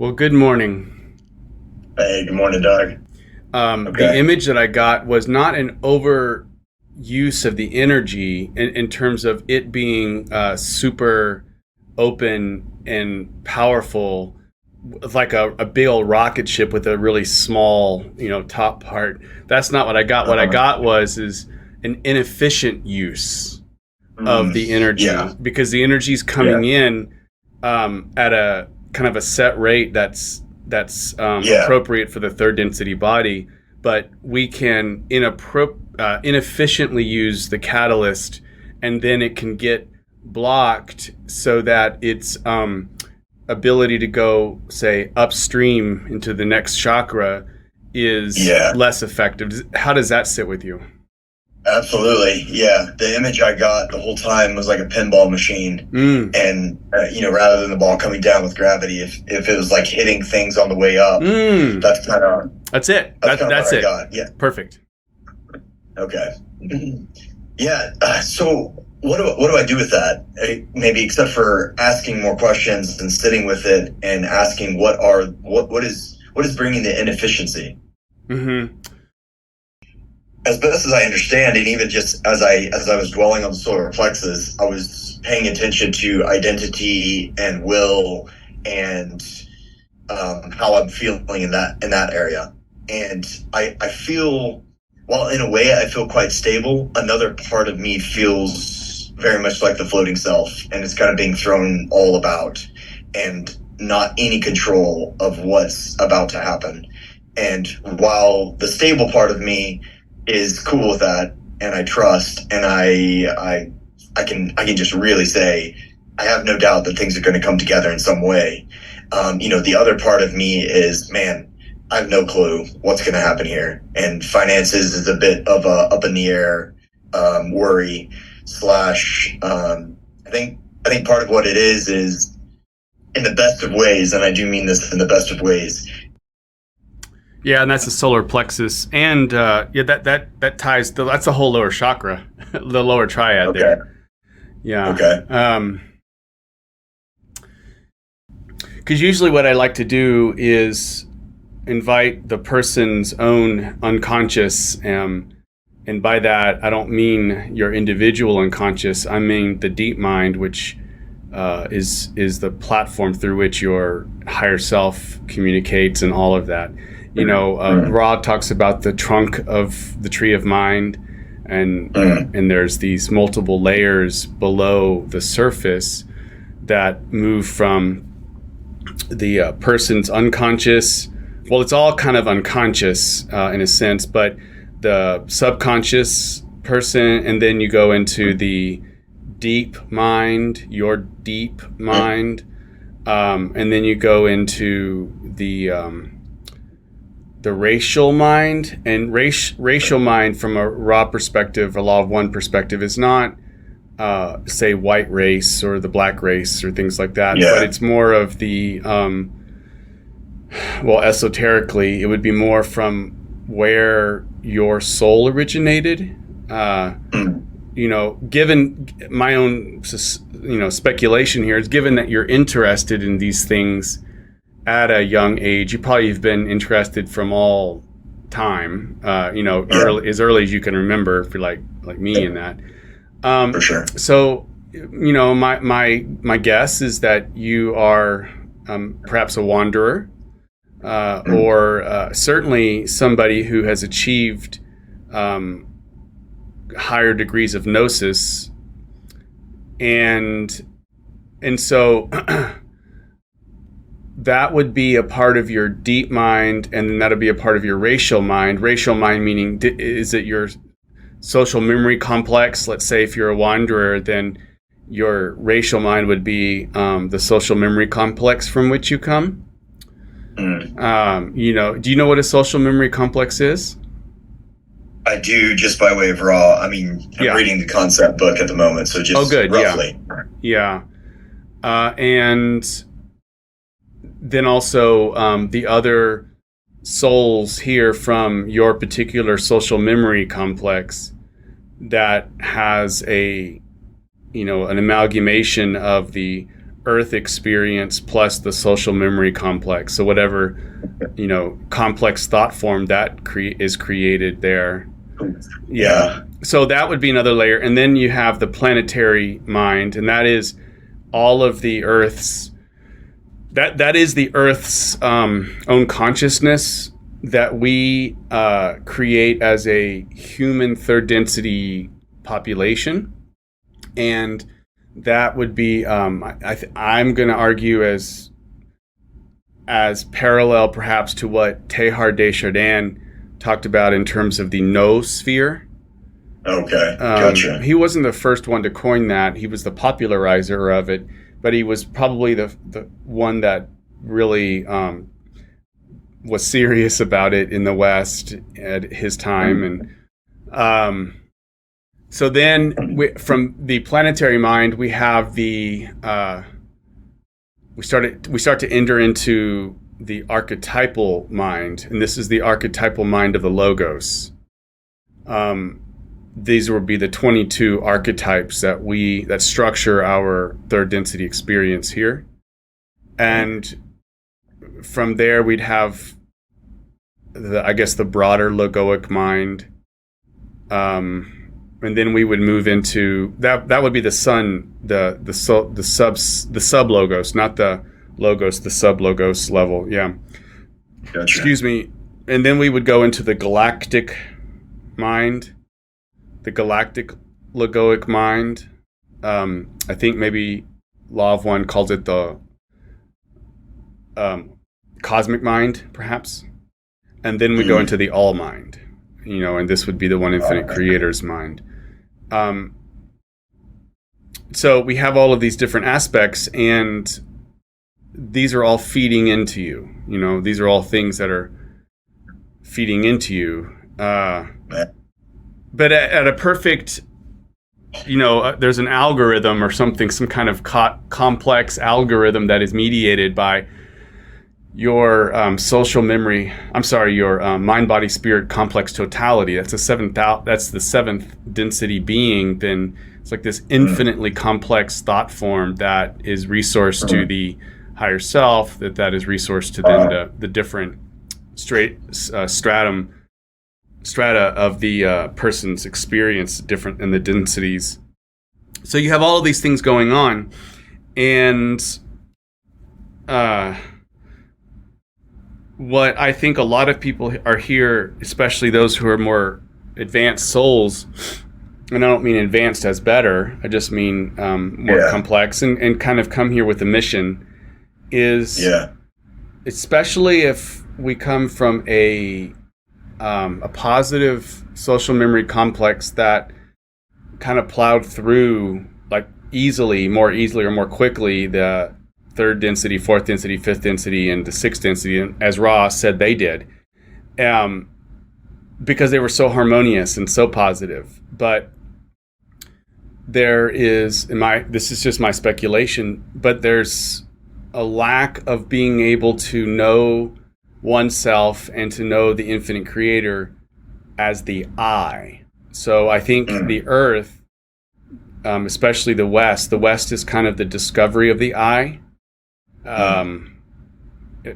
Well, good morning. Hey, good morning, Doug. The Okay. image that I got was not an over use of the energy in terms of it being super open and powerful, like a big old rocket ship with a really small, top part. That's not what I got. What I Uh-huh. got was an inefficient use of the Yeah. energy because the energy is Yeah. coming in at a kind of a set rate that's Yeah. appropriate for the third density body, but we can inefficiently use the catalyst, and then it can get blocked so that its ability to go, say, upstream into the next chakra is Yeah. less effective. How does that sit with you? Absolutely. Yeah. The image I got the whole time was like a pinball machine. Mm. And, rather than the ball coming down with gravity, if it was like hitting things on the way up, Mm. that's kind of, That's it. that's kind of That's what I it. got. Yeah. Perfect. Okay. Yeah. So what do I do with that? Maybe except for asking more questions and sitting with it and asking what is bringing the inefficiency? Mm-hmm. As best as I understand, and even just as I was dwelling on the solar plexus, I was paying attention to identity and will and how I'm feeling in that area. And I feel, while in a way I feel quite stable, another part of me feels very much like the floating self, and it's kind of being thrown all about, and not any control of what's about to happen. And while the stable part of me is cool with that, and I trust, and I can just really say I have no doubt that things are going to come together in some way. The other part of me is, man, I have no clue what's going to happen here, and finances is a bit of a up in the air worry slash. I think part of what it is in the best of ways, and I do mean this in the best of ways. Yeah, and that's the solar plexus, and that ties. That's the whole lower chakra, the lower triad Okay. there. Yeah. Okay. Because usually what I like to do is invite the person's own unconscious, and by that I don't mean your individual unconscious. I mean the deep mind, which is the platform through which your higher self communicates and all of that. Ra talks about the trunk of the tree of mind, and there's these multiple layers below the surface that move from the person's unconscious. Well, it's all kind of unconscious in a sense, but the subconscious person, and then you go into the deep mind, your deep mind, and then you go into the racial mind. And racial mind, from a raw perspective, a law of one perspective, is not say white race or the black race or things like that, Yeah. but it's more of the esoterically it would be more from where your soul originated. Given my own speculation here, is given that you're interested in these things at a young age, you probably have been interested from all time, early as you can remember, if you're like me in that. For sure. So, my guess is that you are perhaps a wanderer, or certainly somebody who has achieved higher degrees of gnosis, and so that would be a part of your deep mind, and then that'll be a part of your racial mind. Racial mind meaning, is it your social memory complex? Let's say if you're a wanderer, then your racial mind would be the social memory complex from which you come. Do you know what a social memory complex is? I do, just by way of raw. I mean, I'm reading the concept book at the moment, so just good. roughly. Yeah. And then also the other souls here from your particular social memory complex that has an amalgamation of the Earth experience plus the social memory complex. So whatever, complex thought form that is created there. Yeah. So that would be another layer. And then you have the planetary mind, and that is all of the Earth's, that is the Earth's own consciousness that we create as a human third density population. And that would be, I'm going to argue as parallel perhaps to what Teilhard de Chardin talked about in terms of the noosphere. Okay, gotcha. He wasn't the first one to coin that. He was the popularizer of it, but he was probably the one that really was serious about it in the West at his time. And so then from the planetary mind, we have we start to enter into the archetypal mind, and this is the archetypal mind of the Logos. These would be the 22 archetypes that structure our third density experience here. And from there, we'd have the broader logoic mind. And then we would move into that would be the sun, the sub logos, not the logos, the sub logos level. Yeah. Gotcha. Excuse me. And then we would go into the galactic mind, the galactic logoic mind. I think maybe Law of One calls it the cosmic mind, perhaps. And then we go into the all mind, and this would be the one infinite creator's mind. So we have all of these different aspects, and these are all feeding into you. These are all things that are feeding into you. But at a perfect, there's an algorithm or something, some kind of complex algorithm that is mediated by your social memory. Your mind, body, spirit complex totality. That's the seventh density being. Then it's like this infinitely complex thought form that is resourced to the higher self. That is resourced to then the different strata of the person's experience, different in the densities. So you have all of these things going on, and what I think a lot of people are here, especially those who are more advanced souls, and I don't mean advanced as better, I just mean more complex, and kind of come here with a mission, is especially if we come from a positive social memory complex that kind of plowed through like more easily or more quickly the third density, fourth density, fifth density, and the sixth density, and as Ra said they did, because they were so harmonious and so positive. But there is, this is just my speculation, but there's a lack of being able to know oneself and to know the infinite creator as the I. So I think the Earth, especially the West is kind of the discovery of the I,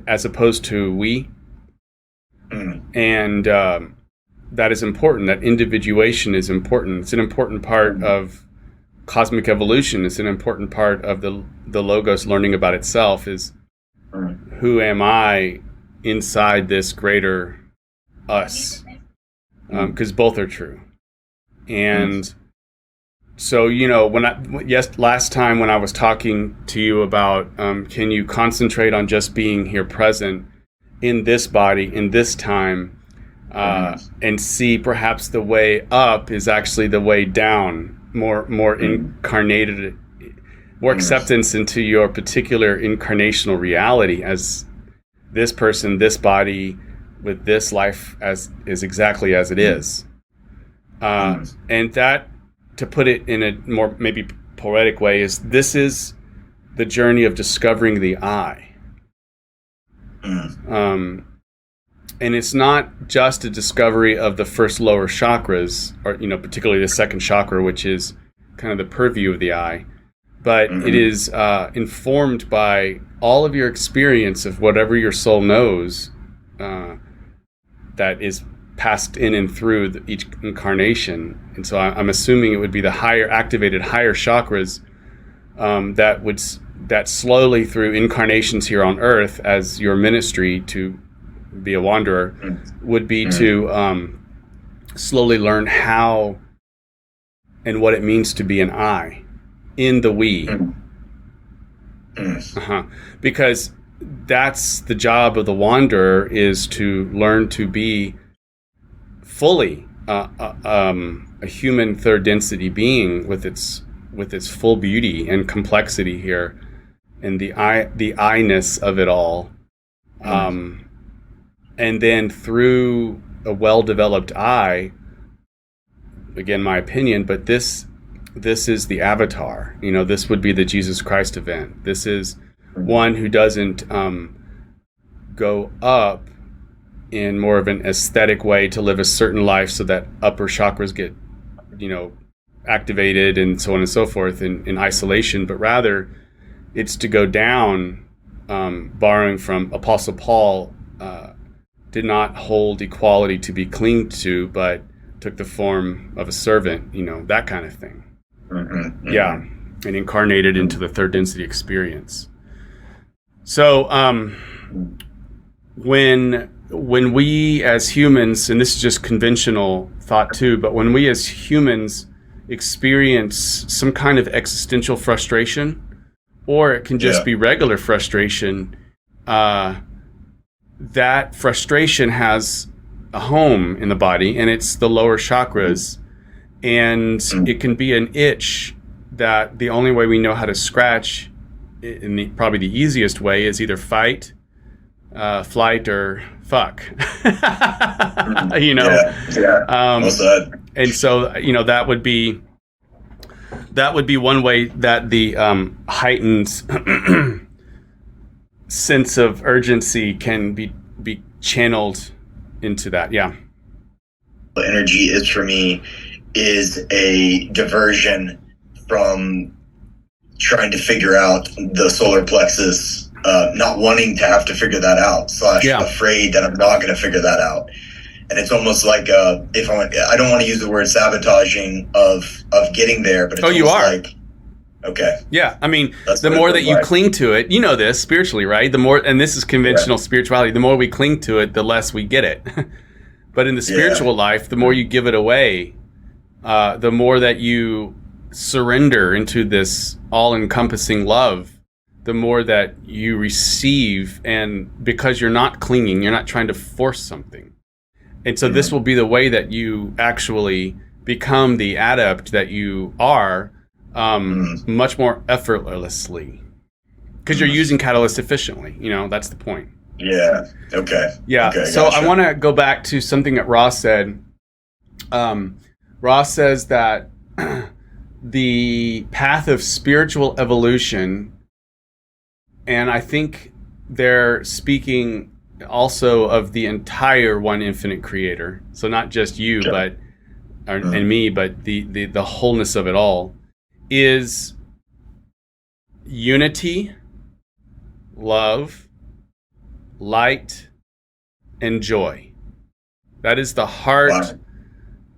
as opposed to we. And that is important. That individuation is important. It's an important part of cosmic evolution. It's an important part of the Logos learning about itself, is who am I inside this greater us, because both are true. And so, last time when I was talking to you about can you concentrate on just being here present in this body in this time, and see perhaps the way up is actually the way down, more incarnated, more acceptance into your particular incarnational reality as this person, this body, with this life is exactly as it is. And that, to put it in a more maybe poetic way, this is the journey of discovering the I. And it's not just a discovery of the first lower chakras, or particularly the second chakra, which is kind of the purview of the I, but it is informed by all of your experience of whatever your soul knows that is passed in and through each incarnation. And so I'm assuming it would be the higher activated higher chakras that slowly through incarnations here on earth as your ministry to be a wanderer would be to slowly learn how and what it means to be an I in the we. Because that's the job of the wanderer, is to learn to be fully a human third density being with its full beauty and complexity here, and the I-ness of it all. And then through a well-developed I, again, my opinion, but this is the avatar. This would be the Jesus Christ event. This is one who doesn't go up in more of an aesthetic way to live a certain life so that upper chakras get, activated and so on and so forth in isolation, but rather it's to go down, borrowing from Apostle Paul, did not hold equality to be clinged to, but took the form of a servant, that kind of thing. Yeah, and incarnated into the third density experience. So when we as humans, and this is just conventional thought too, but when we as humans experience some kind of existential frustration, or it can just be regular frustration, that frustration has a home in the body, and it's the lower chakras, and it can be an itch that the only way we know how to scratch, probably the easiest way, is either fight, flight, or fuck. Well said. And so that would be one way that the heightened sense of urgency can be channeled into that. Yeah. What energy is for me is a diversion from trying to figure out the solar plexus, not wanting to have to figure that out, afraid that I'm not going to figure that out. And it's almost like I don't want to use the word sabotaging of getting there, but it's you are. Like, okay. Yeah, I mean, the more that you cling to it, this spiritually, right? The more, and this is conventional spirituality, the more we cling to it, the less we get it. But in the spiritual life, the more you give it away, the more that you surrender into this all-encompassing love, the more that you receive, and because you're not clinging, you're not trying to force something. And so this will be the way that you actually become the adept that you are, much more effortlessly, because you're using catalyst efficiently. That's the point. Yeah. Okay. Yeah. Okay, so gotcha. I want to go back to something that Ross said. Ross says that the path of spiritual evolution, and I think they're speaking also of the entire one infinite creator. So not just you, and me, but the wholeness of it all, is unity, love, light, and joy. That is the heart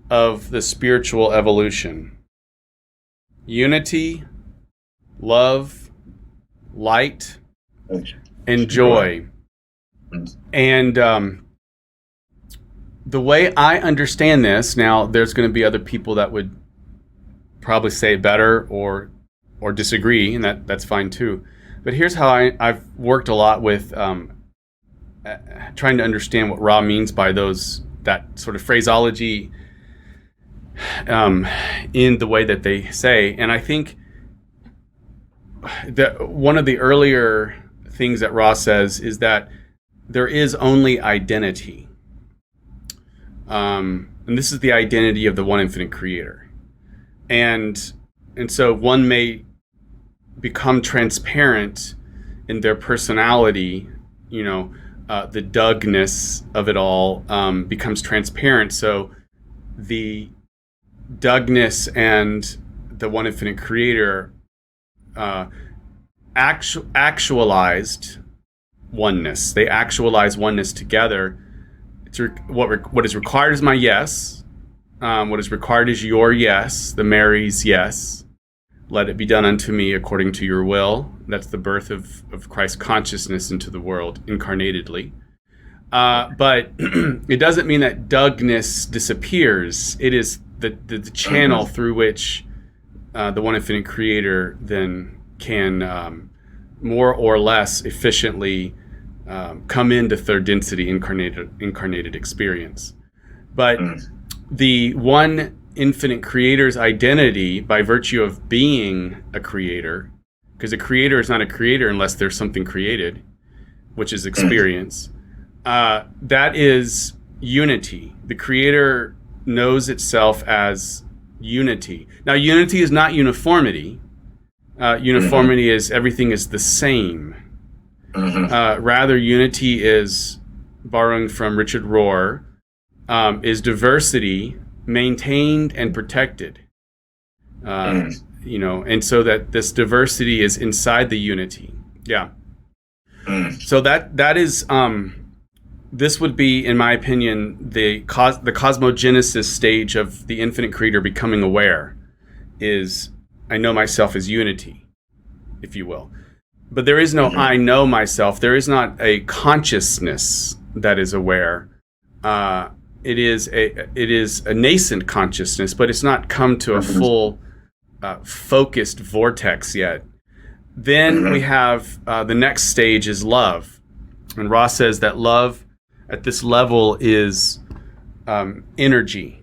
of the spiritual evolution. Unity, love, light, and joy. And the way I understand this, now there's going to be other people that would probably say it better or disagree, and that's fine too. But here's how I've worked a lot with trying to understand what Ra means by that sort of phraseology in the way that they say. And I think that one of the earlier things that Ra says is that there is only identity. And this is the identity of the one infinite creator. And so one may become transparent in their personality, the Dougness of it all becomes transparent. So the Dougness and the one infinite creator actualized oneness. They actualize oneness together. What is required is my yes. What is required is your yes, the Mary's yes. Let it be done unto me according to your will. That's the birth of Christ consciousness into the world incarnatedly. But it doesn't mean that Dougness disappears. It is the channel through which the one infinite creator then can more or less efficiently come into third density incarnated experience. But the one infinite creator's identity, by virtue of being a creator, because a creator is not a creator unless there's something created, which is experience, that is unity. The creator knows itself as unity. Now, unity is not uniformity. Uniformity is everything is the same. Rather, unity is, borrowing from Richard Rohr, is diversity maintained and protected. And so that this diversity is inside the unity. Yeah. So that is this would be, in my opinion, the cosmogenesis stage of the infinite creator becoming aware. Is I know myself as unity, if you will. But there is no I know myself. There is not a consciousness that is aware. It is a nascent consciousness, but it's not come to a full focused vortex yet. Then we have the next stage is love. And Ross says that love at this level is energy.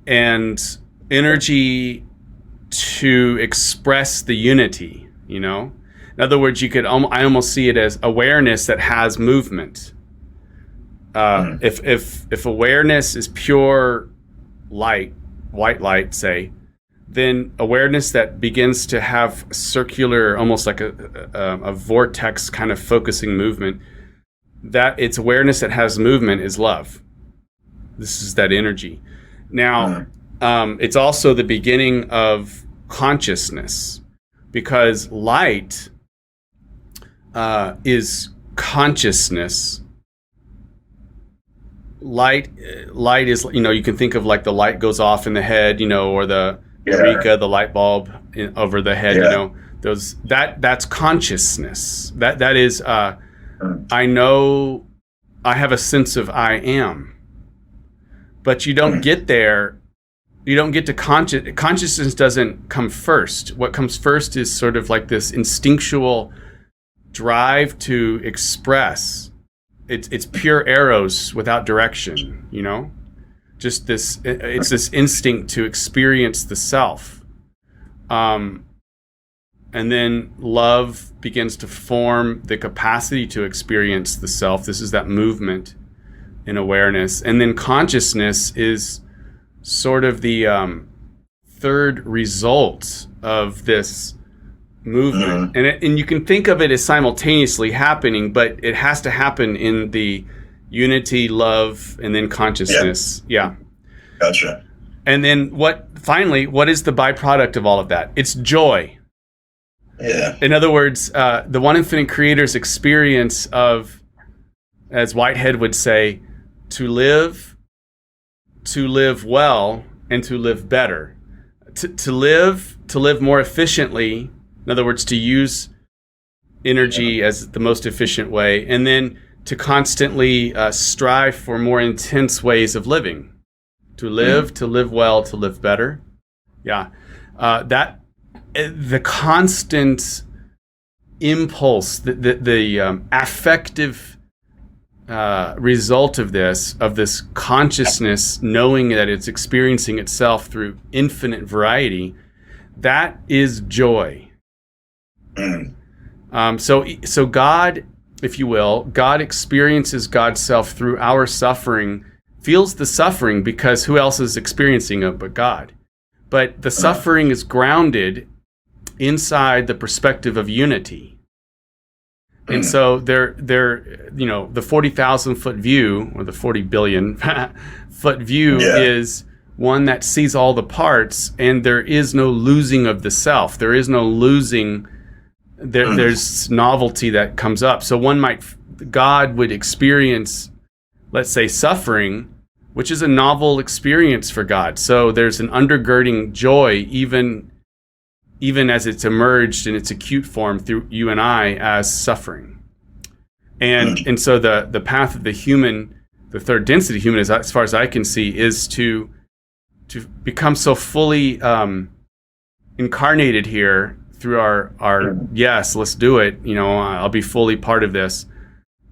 And energy to express the unity, In other words, I almost see it as awareness that has movement. If awareness is pure light, white light, say, then awareness that begins to have circular, almost like a vortex kind of focusing movement, that it's awareness that has movement is love. This is that energy. Now, it's also the beginning of consciousness, because light is consciousness. Light is, you can think of like the light goes off in the head, or the eureka, the light bulb over the head, that's consciousness. That is, I know, I have a sense of I am. But you don't get there. You don't get to consciousness doesn't come first. What comes first is sort of like this instinctual drive to express. It's pure arrows without direction, Just this, it's this instinct to experience the self. And then love begins to form the capacity to experience the self. This is that movement in awareness. And then consciousness is sort of the third result of this movement. And you can think of it as simultaneously happening, but it has to happen in the unity, love, and then consciousness. Yeah. Gotcha. And then what is the byproduct of all of that? It's joy. Yeah. In other words, the one infinite creator's experience of, as Whitehead would say, to live well, and to live better. To live more efficiently, in other words, to use energy as the most efficient way, and then to constantly strive for more intense ways of living. To live well, to live better. Yeah. The constant impulse, the affective result of this consciousness knowing that it's experiencing itself through infinite variety, that is joy. So God, if you will, God experiences God's self through our suffering, feels the suffering because who else is experiencing it but God? But the suffering is grounded inside the perspective of unity. And so the 40,000 foot view, or the 40 billion foot view, is one that sees all the parts, and there is no losing of the self. There is no losing. There's novelty that comes up. So God would experience, let's say, suffering, which is a novel experience for God. So there's an undergirding joy, even as it's emerged in its acute form through you and I as suffering. And so the path of the human, the third density human, as far as I can see, is to become so fully incarnated here through our yes, let's do it, I'll be fully part of this,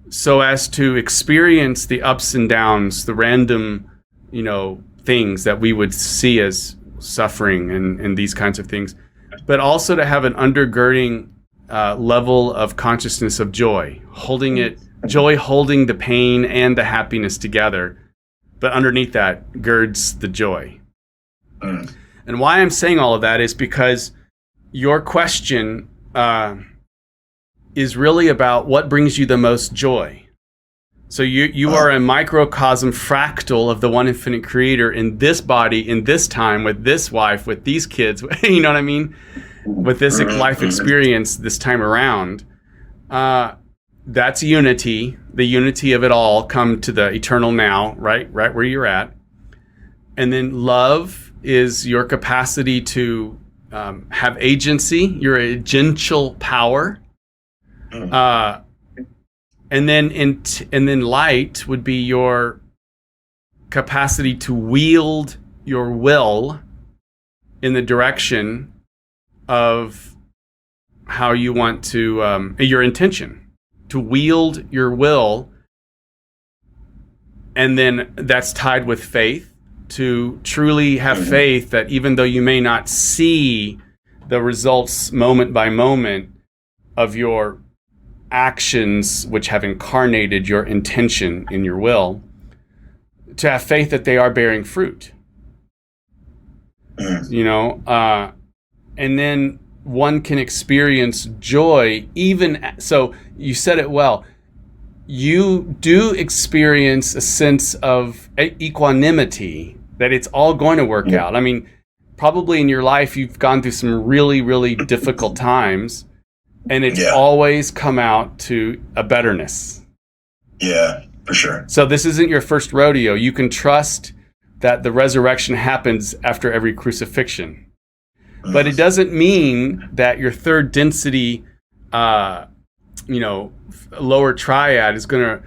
so as to experience the ups and downs, the random, things that we would see as suffering and these kinds of things, but also to have an undergirding level of consciousness of joy, holding the pain and the happiness together, but underneath that girds the joy. And why I'm saying all of that is because your question is really about what brings you the most joy. So you are a microcosm fractal of the one infinite creator in this body, in this time, with this wife, with these kids, you know what I mean? With this life experience this time around. That's unity, the unity of it all, come to the eternal now, right where you're at. And then love is your capacity to have agency, your agential power. And then light would be your capacity to wield your will in the direction of how you want to, your intention, to wield your will. And then that's tied with faith, to truly have faith that even though you may not see the results moment by moment of your actions which have incarnated your intention in your will, to have faith that they are bearing fruit. And then one can experience joy even, so you said it well, you do experience a sense of equanimity, that it's all going to work out. I mean, probably in your life you've gone through some really, really difficult times, and it's always come out to a betterness. Yeah, for sure. So this isn't your first rodeo. You can trust that the resurrection happens after every crucifixion. But it doesn't mean that your third density, lower triad is going to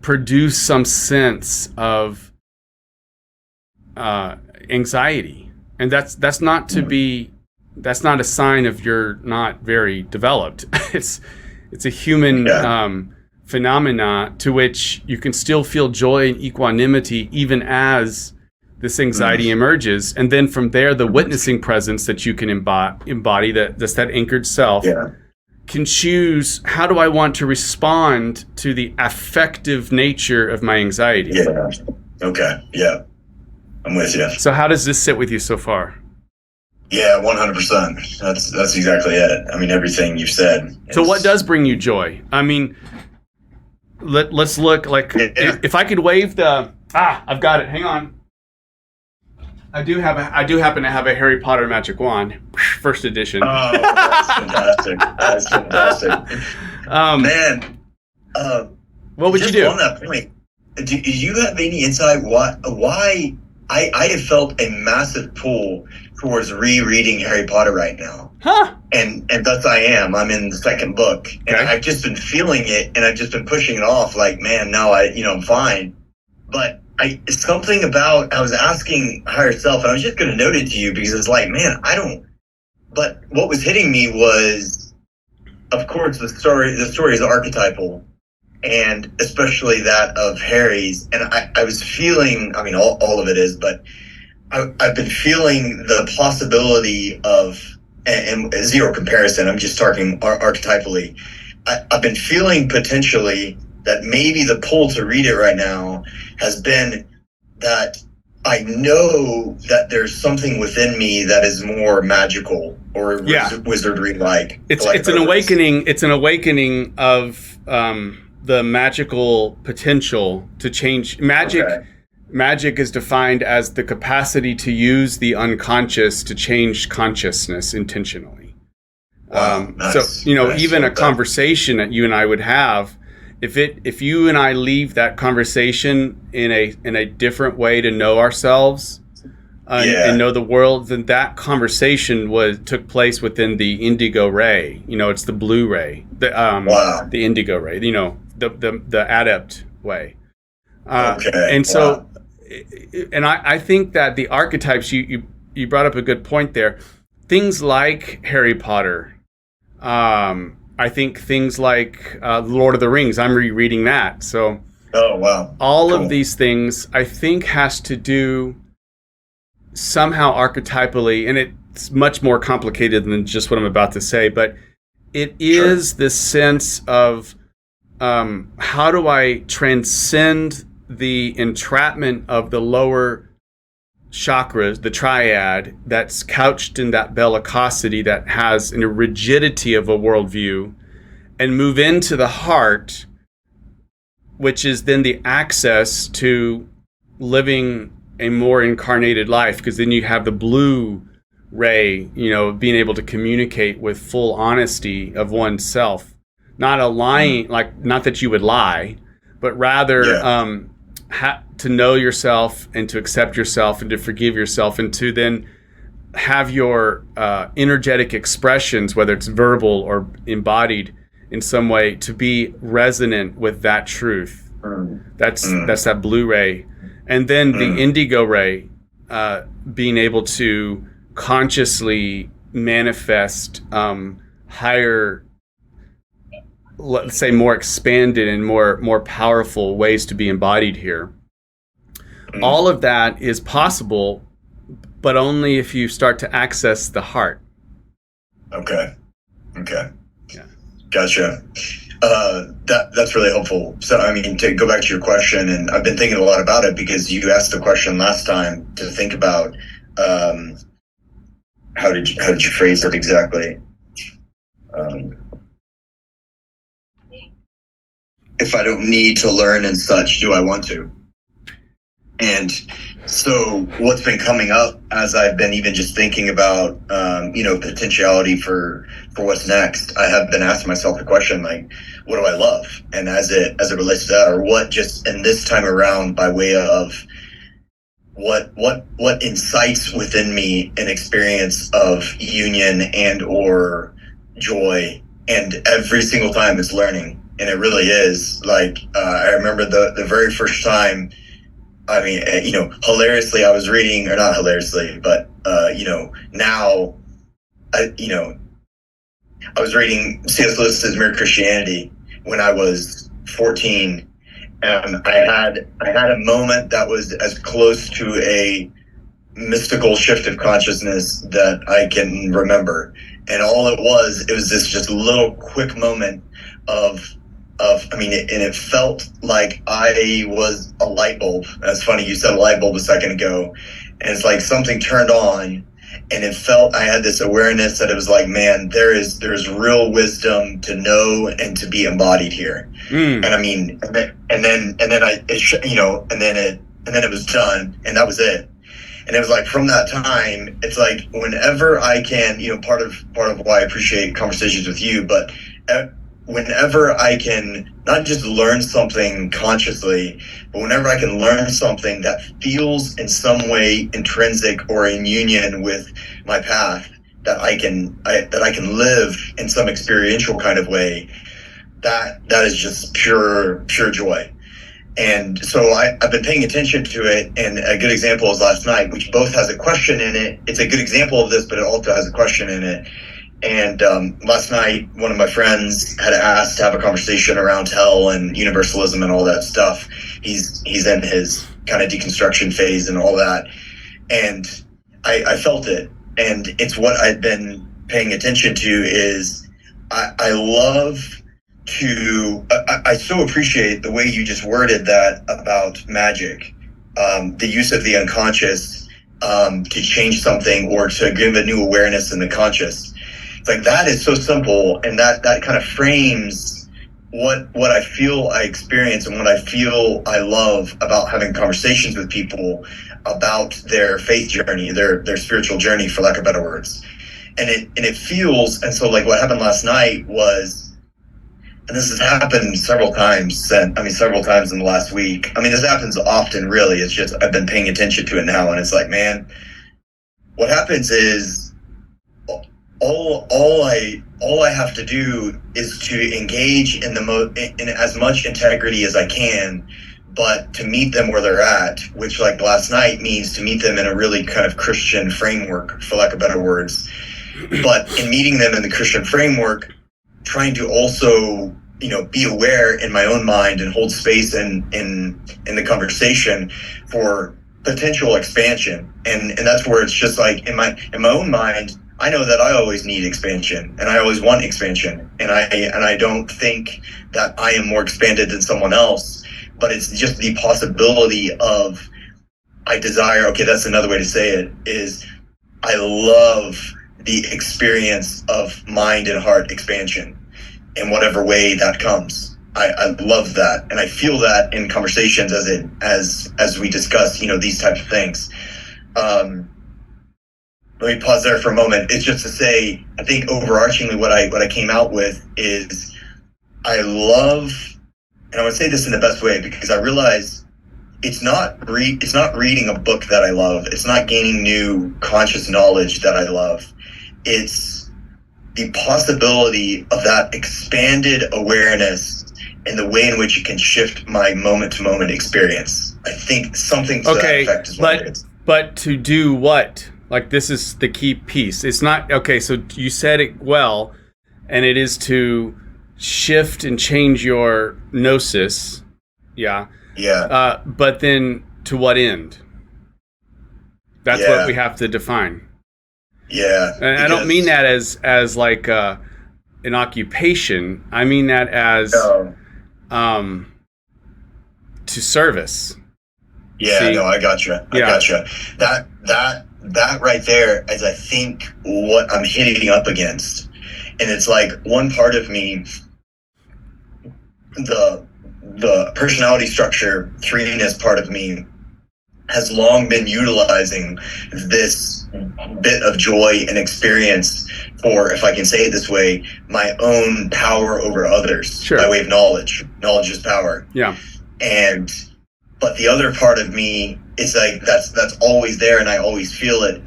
produce some sense of anxiety. And that's not a sign of you're not very developed. It's a human phenomena to which you can still feel joy and equanimity even as this anxiety emerges. And then from there, the witnessing presence that you can embody, that's that anchored self, can choose, how do I want to respond to the affective nature of my anxiety? Yeah. Okay. Yeah. I'm with you. So how does this sit with you so far? Yeah, 100%. That's exactly it. I mean, everything you've said. So what does bring you joy? I mean, let's look, like, if I could wave the, I've got it. Hang on. I do happen to have a Harry Potter magic wand, first edition. Oh, that's fantastic. That's fantastic. Man, what would you do? On that point, do you have any insight why I have felt a massive pull towards rereading Harry Potter right now? Huh? And thus I am. I'm in the second book, and I've just been feeling it, and I've just been pushing it off. Like, man, no, I'm fine. But it's something about, I was asking higher self, and I was just going to note it to you because it's like, man, but what was hitting me was, of course, the story is archetypal, and especially that of Harry's. And I was feeling, I mean, all of it is, but I've been feeling the possibility of, and zero comparison, I'm just talking archetypally. I've been feeling potentially that maybe the pull to read it right now has been that I know that there's something within me that is more magical or wizardry-like. It's an awakening. It's an awakening of the magical potential to change. Magic magic is defined as the capacity to use the unconscious to change consciousness intentionally. Wow, nice. So, Nice. even a conversation that you and I would have, if you and I leave that conversation in a different way to know ourselves and know the world, then that conversation took place within the indigo ray. It's the blue ray, the indigo ray. The adept way. Okay. And so, and I think that the archetypes you brought up a good point there. Things like Harry Potter. I think things like Lord of the Rings. I'm rereading that. So, oh wow, all cool. of these things I think has to do somehow archetypally, and it's much more complicated than just what I'm about to say. But it is this sense of how do I transcend the entrapment of the lower chakras, the triad, that's couched in that bellicosity that has a rigidity of a worldview, and move into the heart, which is then the access to living a more incarnated life, because then you have the blue ray, being able to communicate with full honesty of oneself, not a lying, not that you would lie, but rather to know yourself and to accept yourself and to forgive yourself, and to then have your energetic expressions, whether it's verbal or embodied in some way, to be resonant with that truth. That's that blue ray. And then the indigo ray, being able to consciously manifest higher, let's say, more expanded and more powerful ways to be embodied here. All of that is possible, but only if you start to access the heart. Okay. Yeah. Gotcha. That's really helpful. So, to go back to your question, and I've been thinking a lot about it because you asked the question last time to think about how did you phrase it exactly? If I don't need to learn and such, do I want to? And so what's been coming up as I've been even just thinking about, potentiality for what's next, I have been asking myself the question, like, what do I love? And as it relates to that, or what just in this time around, by way of what incites within me an experience of union and or joy, and every single time it's learning. And it really is. Like, I remember the very first time, hilariously, I was reading, or not hilariously, but, now, I was reading C.S. Lewis's Mere Christianity when I was 14, and I had a moment that was as close to a mystical shift of consciousness that I can remember. And all it was this just little quick moment and it felt like I was a light bulb. That's funny, you said a light bulb a second ago. And it's like something turned on, and it felt, I had this awareness that it was like, man, there's real wisdom to know and to be embodied here. And then it was done, and that was it. And it was like, from that time, it's like, whenever I can, part of why I appreciate conversations with you, but whenever I can not just learn something consciously, but whenever I can learn something that feels in some way intrinsic or in union with my path, that I can live in some experiential kind of way, that is just pure joy. And so I've been paying attention to it, and a good example is last night, which both has a question in it. It's a good example of this, but it also has a question in it. And last night, one of my friends had asked to have a conversation around hell and universalism and all that stuff. He's in his kind of deconstruction phase and all that. And I felt it. And it's what I've been paying attention to is I love to, I so appreciate the way you just worded that about magic, the use of the unconscious to change something or to give a new awareness in the conscious. It's like, that is so simple, and that kind of frames what I feel I experience and what I feel I love about having conversations with people about their faith journey, their spiritual journey, for lack of better words. And it feels, and so like what happened last night was, and this has happened several times in the last week. I mean, this happens often, really. It's just I've been paying attention to it now, and it's like, man, what happens is all I have to do is to engage in in as much integrity as I can, but to meet them where they're at, which like last night means to meet them in a really kind of Christian framework, for lack of better words. But in meeting them in the Christian framework, trying to also, be aware in my own mind and hold space in the conversation for potential expansion. And that's where it's just like in my own mind, I know that I always need expansion and I always want expansion. And I don't think that I am more expanded than someone else, but it's just the possibility of I desire, okay, that's another way to say it, is I love the experience of mind and heart expansion in whatever way that comes. I love that, and I feel that in conversations as we discuss, these types of things. Let me pause there for a moment. It's just to say, I think overarchingly what I came out with is I love, and I would say this in the best way because I realize it's not reading a book that I love. It's not gaining new conscious knowledge that I love. It's the possibility of that expanded awareness and the way in which it can shift my moment-to-moment experience. I think something to that effect is what it is. But to do what? Like, this is the key piece. It's not, okay, so you said it well, and it is to shift and change your gnosis. Yeah. Yeah. But then to what end? That's what we have to define. Yeah. And I don't mean that as like an occupation. I mean that as to service. Yeah, see? No, I gotcha. Gotcha. That right there is, I think, what I'm hitting up against. And it's like one part of me, the personality structure, threeness part of me, has long been utilizing this bit of joy and experience for, if I can say it this way, my own power over others. Sure. By way of knowledge. Knowledge is power. Yeah. But the other part of me is like, that's always there and I always feel it.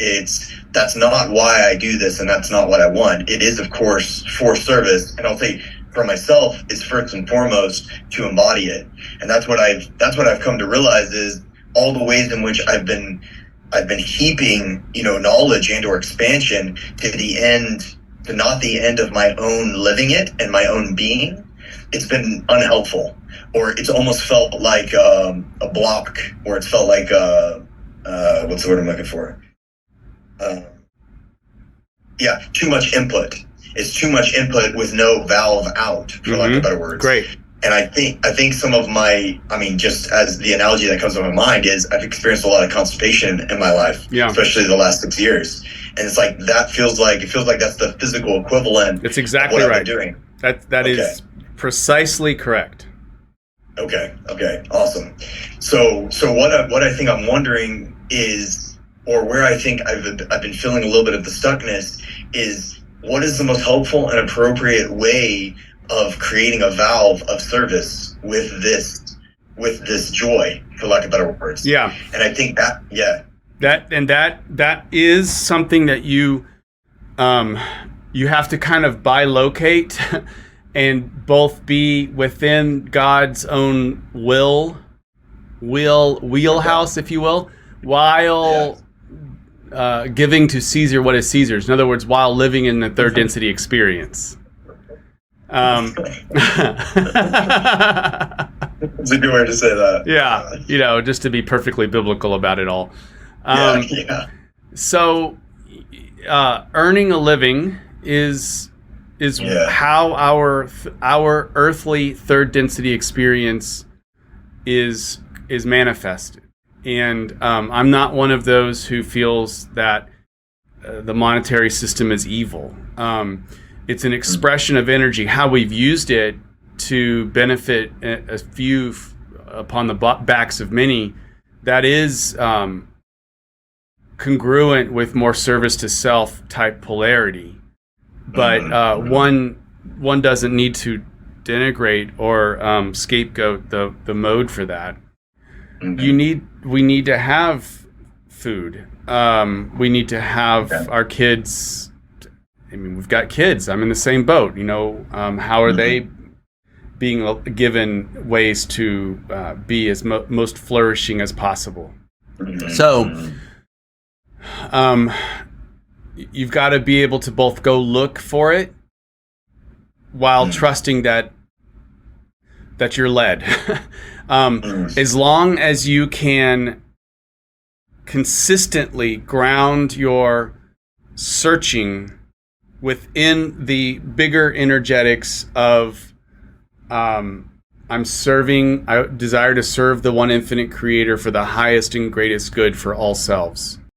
That's not why I do this and that's not what I want. It is, of course, for service. And I'll say for myself, it's first and foremost to embody it. And that's what I've come to realize is all the ways in which I've been heaping, knowledge and or expansion to not the end of my own living it and my own being. It's been unhelpful, or it's almost felt like a block, or it's felt like what's the word I'm looking for? Too much input. It's too much input with no valve out, for lack of better words. Great. And I think some of just as the analogy that comes to my mind is I've experienced a lot of constipation in my life, especially the last 6 years. And it's like, it feels like that's the physical equivalent. That's exactly of what right. I've been doing. That is precisely correct. Okay. Awesome. So what I think I'm wondering is, or where I think I've been feeling a little bit of the stuckness is, what is the most helpful and appropriate way of creating a valve of service with this joy, for lack of better words. Yeah. And I think that is something that you have to kind of bilocate and both be within God's own wheelhouse, if you will, while giving to Caesar what is Caesar's. In other words, while living in the third density experience. It's a good way to say that. Yeah, just to be perfectly biblical about it all. So, earning a living is how our earthly third density experience is manifested. And I'm not one of those who feels that the monetary system is evil. It's an expression of energy. How we've used it to benefit a few upon the backs of many, that is congruent with more service to self type polarity. But one doesn't need to denigrate or scapegoat the mode for that. We need to have food. We need to have our kids. I mean, we've got kids. I'm in the same boat. How are they being given ways to be as most flourishing as possible? So, you've got to be able to both go look for it while trusting that you're led. As long as you can consistently ground your searching within the bigger energetics of I desire to serve the one infinite creator for the highest and greatest good for all selves.